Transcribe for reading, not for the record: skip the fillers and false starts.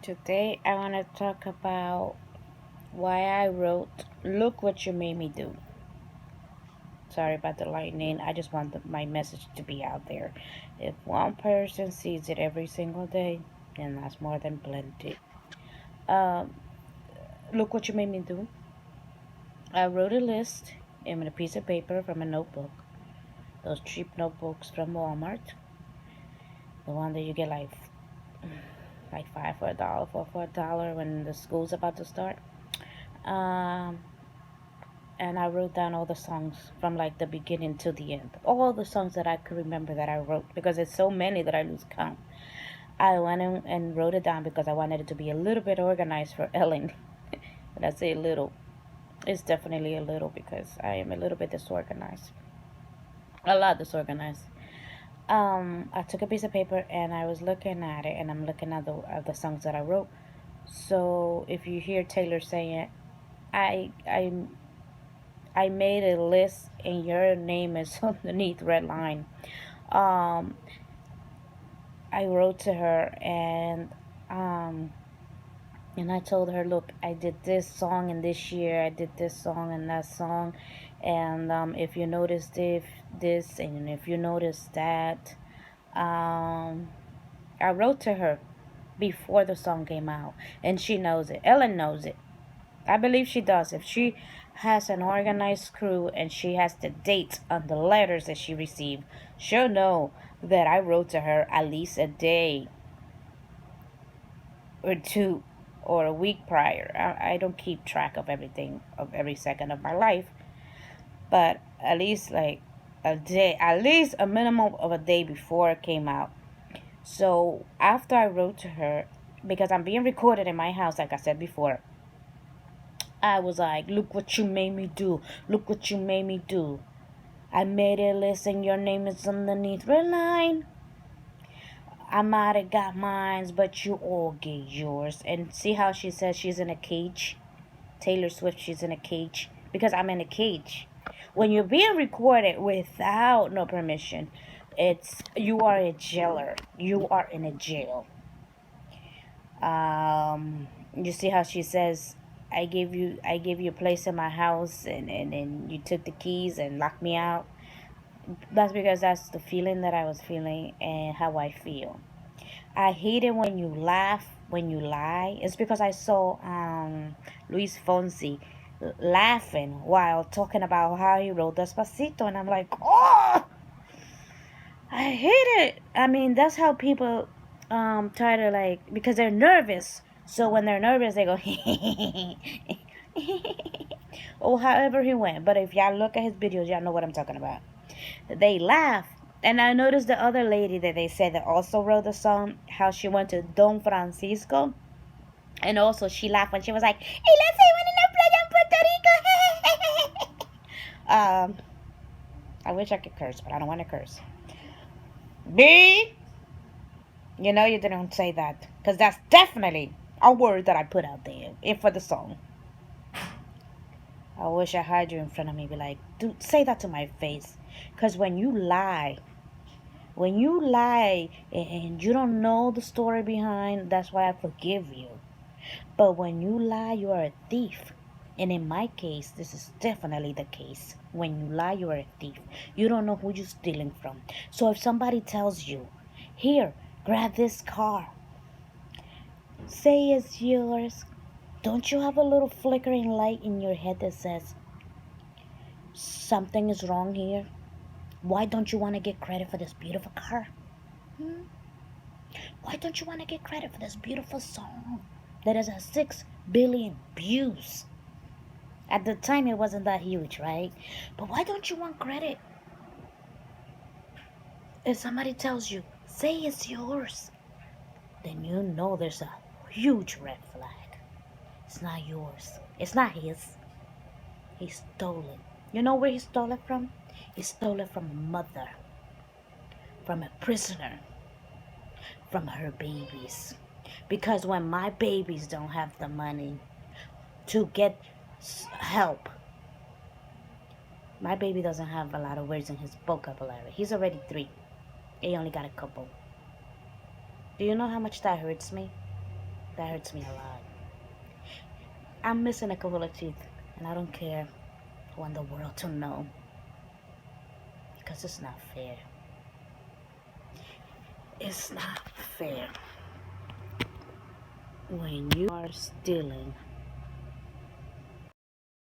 Today I want to talk about why I wrote Look What You Made Me Do. Sorry about the lightning. I just want my message to be out there. If one person sees it every single day, then that's more than plenty. Um, Look What You Made Me Do. I wrote a list in a piece of paper from a notebook. Those cheap notebooks from Walmart. The one that you get like five for a dollar, four for a dollar when the school's about to start. Um, and I wrote down all the songs from like the beginning to the end. All the songs that I could remember that I wrote because it's so many that I lose count. I went in and wrote it down because I wanted it to be a little bit organized for Ellen. But I say a little. It's definitely a little because I am a little bit disorganized. A lot disorganized. I took a piece of paper and I was looking at it and I'm looking at the songs that I wrote. So if you hear Taylor saying, I I I made a list and your name is underneath red line. Um, I wrote to her um, and I told her, look, I did this song in this year, I did this song and that song, and if you notice this and if you notice that, um, I wrote to her before the song came out, and she knows it. Ellen knows it. I believe she does. If she has an organized crew and she has the dates on the letters that she received, she'll know that I wrote to her at least a day or two or a week prior. I don't keep track of everything, of every second of my life, but at least like a day, at least a minimum of a day before it came out. So after I wrote to her, because I'm being recorded in my house, like I said before, I was like, look what you made me do. Look what you made me do. I made a list and your name is underneath red line. I might have got mines, but you all get yours. And see how she says she's in a cage? Taylor Swift, she's in a cage. Because I'm in a cage. When you're being recorded without no permission, you are a jailer. You are in a jail. You see how she says, I gave you a place in my house and you took the keys and locked me out. That's because that's the feeling that I was feeling and how I feel. I hate it when you laugh, when you lie. It's because I saw Luis Fonsi laughing while talking about how he wrote Despacito, and I'm like, oh, I hate it. I mean, that's how people try to like because they're nervous. So when they're nervous, they go or however he went. But if y'all look at his videos, y'all know what I'm talking about. They laugh. And I noticed the other lady that they said that also wrote the song, how she went to Don Francisco. And also she laughed when she was like, hey, let's say when in the playa in Puerto Rico. I wish I could curse, but I don't want to curse. B, you know you didn't say that. Because that's definitely a word that I put out there for the song. I wish I had you in front of me, be like, dude, say that to my face. Because when you lie and you don't know the story behind, that's why I forgive you. But when you lie, you are a thief. And in my case, this is definitely the case. When you lie, you are a thief. You don't know who you're stealing from. So if somebody tells you, here, grab this car, say it's yours, don't you have a little flickering light in your head that says, something is wrong here? Why don't you want to get credit for this beautiful car? Hmm? Why don't you want to get credit for this beautiful song that has 6 billion views? At the time, it wasn't that huge, right? But why don't you want credit? If somebody tells you, say it's yours, then you know there's a huge red flag. It's not yours. It's not his. He stole it. You know where he stole it from? He stole it from a mother, from a prisoner, from her babies. Because when my babies don't have the money to get help, my baby doesn't have a lot of words in his vocabulary. He's already 3. He only got a couple. Do you know how much that hurts me? That hurts me a lot. I'm missing a couple of teeth, and I don't care. I want the world to know because it's not fair. It's not fair when you are stealing